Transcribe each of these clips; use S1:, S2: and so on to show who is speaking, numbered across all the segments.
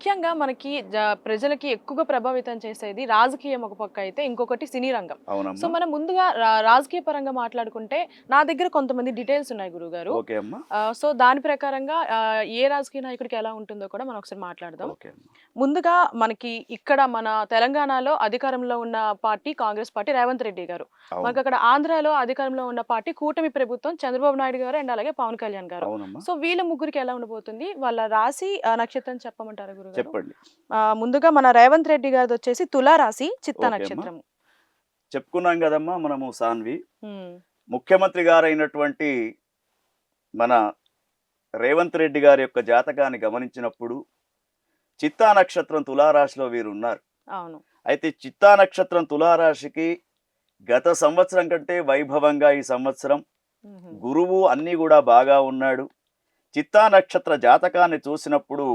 S1: ముఖ్యంగా మనకి ప్రజలకి ఎక్కువగా ప్రభావితం చేసేది రాజకీయం ఒక పక్క అయితే, ఇంకొకటి సినీ రంగం. సో,
S2: అవునమ్మా.
S1: మనం ముందుగా రాజకీయ పరంగా మాట్లాడుకుంటే, నా దగ్గర కొంతమంది డీటెయిల్స్ ఉన్నాయి గురువుగారు.
S2: ఓకే అమ్మా.
S1: సో, దాని ప్రకారంగా ఏ రాజకీయ నాయకుడికి ఎలా ఉంటుందో కూడా మనం ఒకసారి మాట్లాడదాం.
S2: ఓకే అమ్మా.
S1: ముందుగా మనకి ఇక్కడ మన తెలంగాణలో అధికారంలో ఉన్న పార్టీ కాంగ్రెస్ పార్టీ రేవంత్ రెడ్డి గారు.
S2: అవును.
S1: మనకక్కడ ఆంధ్రాలో అధికారంలో ఉన్న పార్టీ కూటమి ప్రభుత్వం చంద్రబాబు నాయుడు గారు అండ్ అలాగే పవన్ కళ్యాణ్ గారు.
S2: అవునమ్మా.
S1: సో, వీళ్ళ ముగ్గురికి ఎలా ఉండబోతుంది? వాళ్ళ రాశి, నక్షత్రం చెప్పమంటారా గురుగారు?
S2: చెప్పండి.
S1: ముందుగా మన రేవంత్ రెడ్డి గారిదొచ్చేసి తులా రాశి, చిత్తా
S2: ఓకే అమ్మా.
S1: నక్షత్రము.
S2: చెప్పుకున్నాం గదమ్మా మనము సాన్వి.
S1: హ్మ్.
S2: ముఖ్యమంత్రి గారైనటువంటి మన రేవంత్ రెడ్డి గారి యొక్క జాతకాన్ని గమనించినప్పుడు చిత్తా నక్షత్రం తులారాశిలో వీరున్నారు.
S1: అవును.
S2: అయితే చిత్తా నక్షత్రం తులారాశికి గత సంవత్సరం కంటే వైభవంగా ఈ సంవత్సరం
S1: హుహు.
S2: గురువు అన్నీ కూడా బాగా ఉన్నాడు. చిత్తా నక్షత్ర జాతకాన్ని చూసినప్పుడు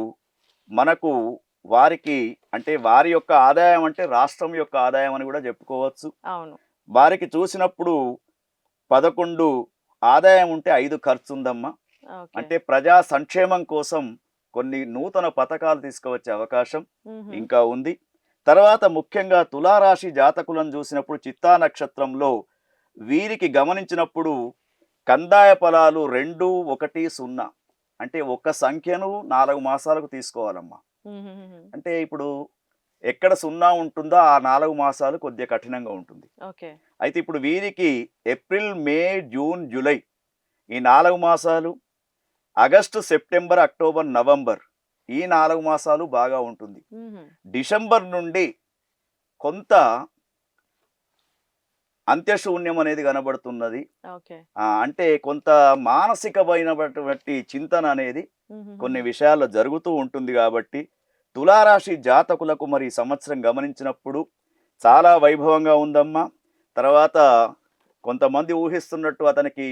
S2: మనకు వారికి అంటే వారి యొక్క ఆదాయం అంటే రాష్ట్రం యొక్క ఆదాయం అని కూడా చెప్పుకోవచ్చు.
S1: అవును.
S2: వారికి చూసినప్పుడు 11 ఆదాయం ఉంటే 5 ఖర్చు ఉందమ్మా.
S1: ఓకే.
S2: అంటే ప్రజా సంక్షేమం కోసం కొన్ని నూతన పథకాలు తీసుకువచ్చే అవకాశం
S1: హుహు.
S2: ఇంకా ఉంది. తర్వాత ముఖ్యంగా తులారాశి జాతకులను చూసినప్పుడు చిత్తా నక్షత్రంలో వీరికి గమనించినప్పుడు కందాయ ఫలాలు 2, 1, 0 అంటే ఒక సంఖ్యను 4 మాసాలకు తీసుకోవాలమ్మా.
S1: హుహుహుహు.
S2: అంటే ఇప్పుడు ఎక్కడ 0 ఉంటుందో ఆ 4 మాసాలు కొద్దిగా కఠినంగా ఉంటుంది.
S1: ఓకే.
S2: అయితే ఇప్పుడు వీరికి ఏప్రిల్, మే, జూన్, జూలై ఈ 4 మాసాలు, ఆగస్టు, సెప్టెంబర్, అక్టోబర్, నవంబర్ ఈ 4 మాసాలు బాగా ఉంటుంది.
S1: హుహు.
S2: డిసెంబర్ నుండి కొంత అంత్యశూన్యం అనేది కనబడుతున్నది.
S1: ఓకే.
S2: అంటే కొంత మానసికమైనటువంటి చింతన అనేది
S1: హుహుహు.
S2: కొన్ని విషయాల్లో జరుగుతూ ఉంటుంది కాబట్టి తులారాశి జాతకులకు మరి ఈ సంవత్సరం గమనించినప్పుడు చాలా వైభవంగా ఉందమ్మా. తర్వాత కొంతమంది ఊహిస్తున్నట్టు అతనికి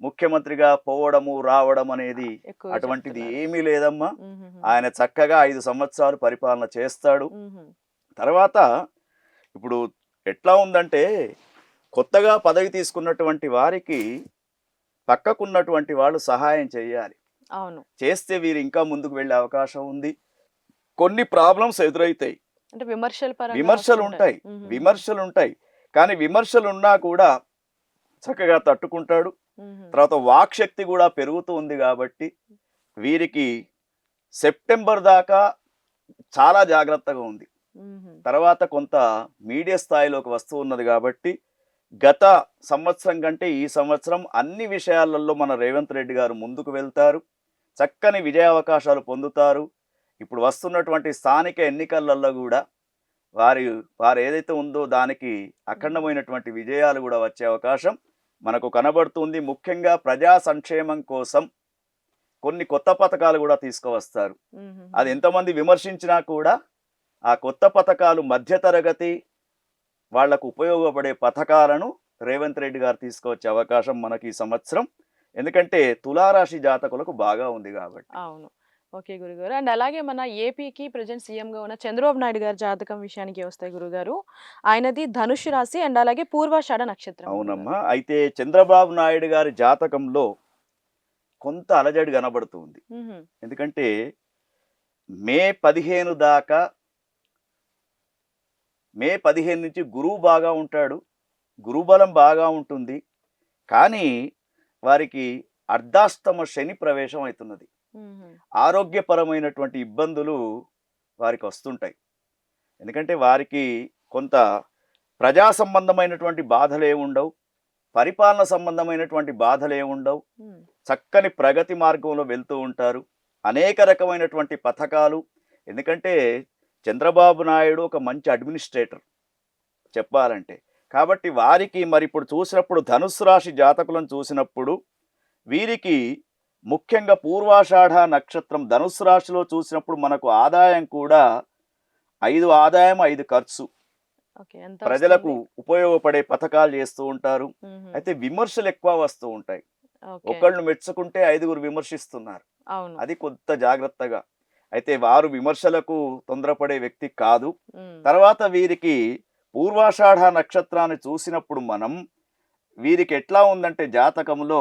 S2: ముఖ్యమంత్రిగా పోవడము రావడం అనేది
S1: ఎక్కువగా
S2: అటువంటిది
S1: చెప్తున్నారు.
S2: ఏమీ లేదమ్మా.
S1: హుహుహు.
S2: ఆయన చక్కగా 5 సంవత్సరాలు పరిపాలన చేస్తాడు.
S1: హుహు.
S2: తర్వాత ఇప్పుడు ఎట్లా ఉందంటే కొత్తగా పదవి తీసుకున్నటువంటి వారికి పక్కకున్నటువంటి వాళ్ళు సహాయం చేయాలి.
S1: అవును.
S2: చేస్తే వీరు ఇంకా ముందుకు వెళ్ళే అవకాశం ఉంది. కొన్ని ప్రాబ్లమ్స్ ఎదురైతాయి.
S1: అంటే విమర్శల పరంగా
S2: విమర్శలు
S1: వస్తుంటాయి.
S2: ఉంటాయి.
S1: హుహుహు.
S2: విమర్శలు ఉంటాయి. కానీ విమర్శలు ఉన్నా కూడా చక్కగా తట్టుకుంటాడు.
S1: హుహు.
S2: తర్వాత వాక్శక్తి కూడా పెరుగుతూ ఉంది కాబట్టి వీరికి సెప్టెంబర్ దాకా చాలా జాగ్రత్తగా ఉంది.
S1: హుహు.
S2: తర్వాత కొంత మీడియా స్థాయిలోకి వస్తూ ఉన్నది కాబట్టి గత సంవత్సరం కంటే ఈ సంవత్సరం అన్ని విషయాలలో మన రేవంత్ రెడ్డి గారు ముందుకు వెళ్తారు. చక్కని విజయావకాశాలు పొందుతారు. ఇప్పుడు వస్తున్నటువంటి స్థానిక ఎన్నికలలో కూడా వారు ఏదైతే ఉందో దానికి అఖండమైనటువంటి విజయాలు కూడా వచ్చే అవకాశం మనకు కనబడుతుంది. ముఖ్యంగా ప్రజా సంక్షేమం కోసం కొన్ని కొత్త పథకాలు కూడా తీసుకువస్తారు.
S1: హుహుహు.
S2: అది ఎంతమంది విమర్శించినా కూడా ఆ కొత్త పథకాలు మధ్యతరగతి వాళ్లకు ఉపయోగపడే పథకాలను రేవంత్ రెడ్డి గారు తీసుకువచ్చే అవకాశం మనకి ఈ సంవత్సరం. ఎందుకంటే తులారాశి జాతకులకు బాగా ఉంది కాబట్టి.
S1: అవును. ఓకే గురుగారు. అండ్ అలాగే మన ఏపీకి ప్రెజెంట్ సీఎంగా ఉన్న చంద్రబాబు నాయుడు గారి జాతకం విషయానికి వస్తే గురుగారు, ఆయనది ధనుస్సు రాశి అండ్ అలాగే పూర్వాషాఢ నక్షత్రం గురుగారు.
S2: అవునమ్మా. అయితే చంద్రబాబు నాయుడు గారి జాతకంలో కొంత అలజడి కనబడుతుంది.
S1: హుహు.
S2: ఎందుకంటే మే 15 దాకా మే 15 నుంచి గురువు బాగా ఉంటాడు. గురుబలం బాగా ఉంటుంది. కానీ వారికి అర్ధాష్టమ శని ప్రవేశం అవుతున్నది.
S1: హుహు.
S2: ఆరోగ్యపరమైనటువంటి ఇబ్బందులు వారికి వస్తుంటాయి. ఎందుకంటే వారికి కొంత ప్రజా సంబంధమైనటువంటి బాధలేముండవు. పరిపాలన సంబంధమైనటువంటి బాధలేముండవు.
S1: హ్మ్.
S2: చక్కని ప్రగతి మార్గంలో వెళ్తూ ఉంటారు. అనేక రకమైనటువంటి పథకాలు. ఎందుకంటే చంద్రబాబు నాయుడు ఒక మంచి అడ్మినిస్ట్రేటర్ చెప్పాలంటే. కాబట్టి వారికి మరి ఇప్పుడు చూసినప్పుడు ధనుస్సు రాశి జాతకులను చూసినప్పుడు వీరికి ముఖ్యంగా పూర్వాషాఢ నక్షత్రం ధనుస్సు రాశిలో చూసినప్పుడు మనకు ఆదాయం కూడా 5 ఆదాయం 5 ఖర్చు.
S1: ఓకే. ఎంత
S2: ప్రజలకు
S1: వస్తుంది?
S2: ఉపయోగపడే పథకాలు చేస్తూ ఉంటారు.
S1: హుహు.
S2: అయితే విమర్శలు ఎక్కువ వస్తూ ఉంటాయి.
S1: ఓకే.
S2: ఒకళ్ళు మెచ్చుకుంటే 5గురు విమర్శిస్తున్నారు.
S1: అవును.
S2: అది కొంత జాగ్రత్తగా. అయితే వారు విమర్శలకు తొందరపడే వ్యక్తి కాదు.
S1: హ్మ్.
S2: తర్వాత వీరికి పూర్వాషాఢ నక్షత్రాన్ని చూసినప్పుడు మనం వీరికి ఎట్లా ఉందంటే జాతకంలో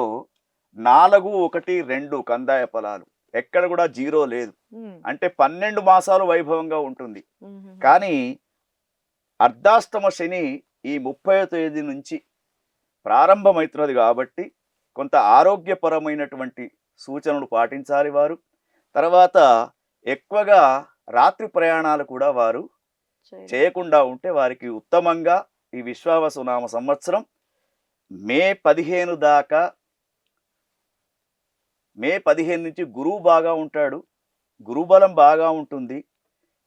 S2: 4, 1, 2 కందాయ ఫలాలు ఎక్కడ కూడా జీరో లేదు.
S1: ఉమ్,
S2: అంటే 12 మాసాలు వైభవంగా ఉంటుంది.
S1: ఉమ్,
S2: కానీ అర్ధాష్టమ శని ఈ 30వ తేదీ నుంచి ప్రారంభమవుతున్నది కాబట్టి కొంత ఆరోగ్యపరమైనటువంటి సూచనలు పాటించాలి వారు. తర్వాత ఎక్కువగా రాత్రి ప్రయాణాలు కూడా వారు
S1: చేయాలి.
S2: చేయకుండా ఉంటే వారికి ఉత్తమంగా ఈ విశ్వావసునామ సంవత్సరం మే 15 దాకా, మే 15 నుంచి గురువు బాగా ఉంటాడు, గురుబలం బాగా ఉంటుంది.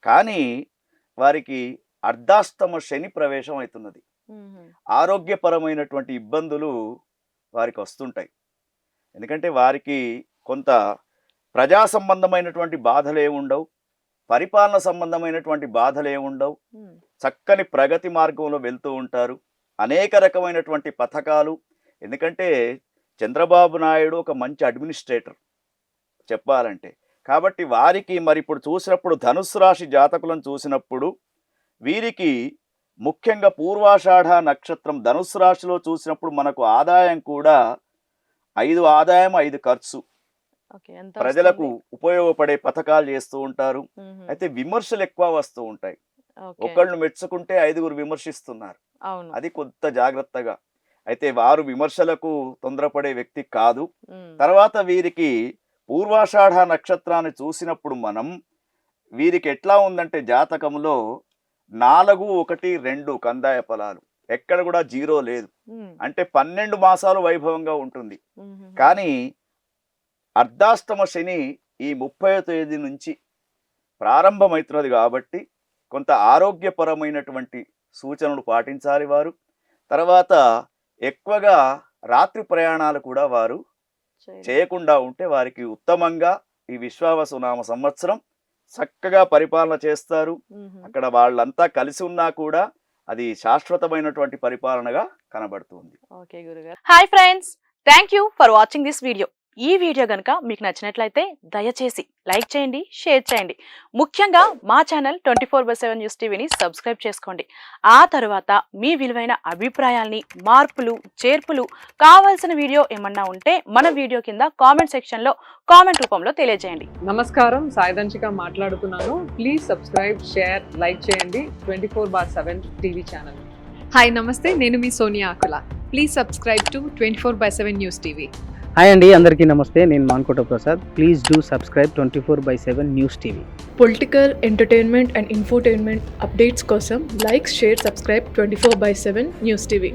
S2: కానీ వారికి అర్ధాష్టమ శని ప్రవేశం అవుతున్నది.
S1: ఉమ్,
S2: ఆరోగ్యపరమైనటువంటి ఇబ్బందులు వారికి వస్తుంటాయి. ఎందుకంటే వారికి కొంత ప్రజా సంబంధమైనటువంటి బాధలు ఏముండవు, పరిపాలన సంబంధమైనటువంటి బాధలు ఏముండవు.
S1: ఉమ్,
S2: చక్కని ప్రగతి మార్గంలో వెళ్తూ ఉంటారు. అనేక రకమైనటువంటి పథకాలు. ఎందుకంటే చంద్రబాబు నాయుడు ఒక మంచి అడ్మినిస్ట్రేటర్ చెప్పాలంటే. కాబట్టి వారికి మరి ఇప్పుడు చూసినప్పుడు ధనుస్సు రాశి జాతకులను చూసినప్పుడు వీరికి ముఖ్యంగా పూర్వాషాఢ నక్షత్రం ధనుస్సు రాశిలో చూసినప్పుడు మనకు ఆదాయం కూడా 5 ఆదాయం 5 ఖర్చు.
S1: ఓకే, ఎంత
S2: ప్రజలకు
S1: వస్తుంది?
S2: ఉపయోగపడే పథకాలు చేస్తూ ఉంటారు.
S1: ఉమ్,
S2: అయితే విమర్శలు ఎక్కువ వస్తూ ఉంటాయి.
S1: ఓకే,
S2: ఒకళ్ళు మెచ్చుకుంటే 5గురు విమర్శిస్తున్నారు.
S1: అవును.
S2: అది కొంత జాగ్రత్తగా. అయితే వారు విమర్శలకు తొందరపడే వ్యక్తి కాదు.
S1: ఉమ్,
S2: తర్వాత వీరికి పూర్వాషాఢ నక్షత్రాన్ని చూసినప్పుడు మనం వీరికి ఎట్లా ఉందంటే జాతకంలో 4, 1, 2 కందాయ ఫలాలు ఎక్కడ కూడా జీరో లేదు.
S1: ఉమ్,
S2: అంటే 12 మాసాలు వైభవంగా ఉంటుంది.
S1: ఉమ్,
S2: కానీ అర్ధాష్టమ శని ఈ 30వ తేదీ నుంచి ప్రారంభమవుతున్నది కాబట్టి కొంత ఆరోగ్యపరమైనటువంటి సూచనలు పాటించాలి వారు. తర్వాత ఎక్కువగా రాత్రి ప్రయాణాలు కూడా వారు
S1: చేయాలి.
S2: చేయకుండా ఉంటే వారికి ఉత్తమంగా ఈ విశ్వావసునామ సంవత్సరం చక్కగా పరిపాలన చేస్తారు.
S1: ఉమ్,
S2: అక్కడ వాళ్ళంతా కలిసి ఉన్నా కూడా అది శాశ్వతమైనటువంటి పరిపాలనగా కనబడుతుంది.
S1: ఓకే గురుగారు. Hi friends, thank you for watching this video. ఈ వీడియో కనుక మీకు నచ్చినట్లయితే దయచేసి లైక్ చేయండి, షేర్ చేయండి. ముఖ్యంగా మా ఛానల్ 24/7 న్యూస్ టీవీని సబ్స్క్రైబ్ చేసుకోండి. ఆ తర్వాత మీ విలువైన అభిప్రాయాల్ని, మార్పులు, చేర్పులు, కావాల్సిన వీడియో ఏమన్నా ఉంటే మన వీడియో కింద కామెంట్ సెక్షన్లో కామెంట్ రూపంలో తెలియజేయండి.
S3: నమస్కారం, సాయిదంచిక మాట్లాడుతున్నాను. ప్లీజ్ సబ్స్క్రైబ్, షేర్, లైక్ చేయండి 24/7 టీవీ ఛానల్.
S4: హాయ్ నమస్తే, నేను మీ Sonia Akula. Please subscribe to 24/7 news TV.
S5: Hi అండి, అందరికీ నమస్తే. నేను Mankota Prasad. Please do subscribe 24/7 news TV.
S6: Political, entertainment and infotainment updates కోసం like, share, subscribe 24/7 news TV.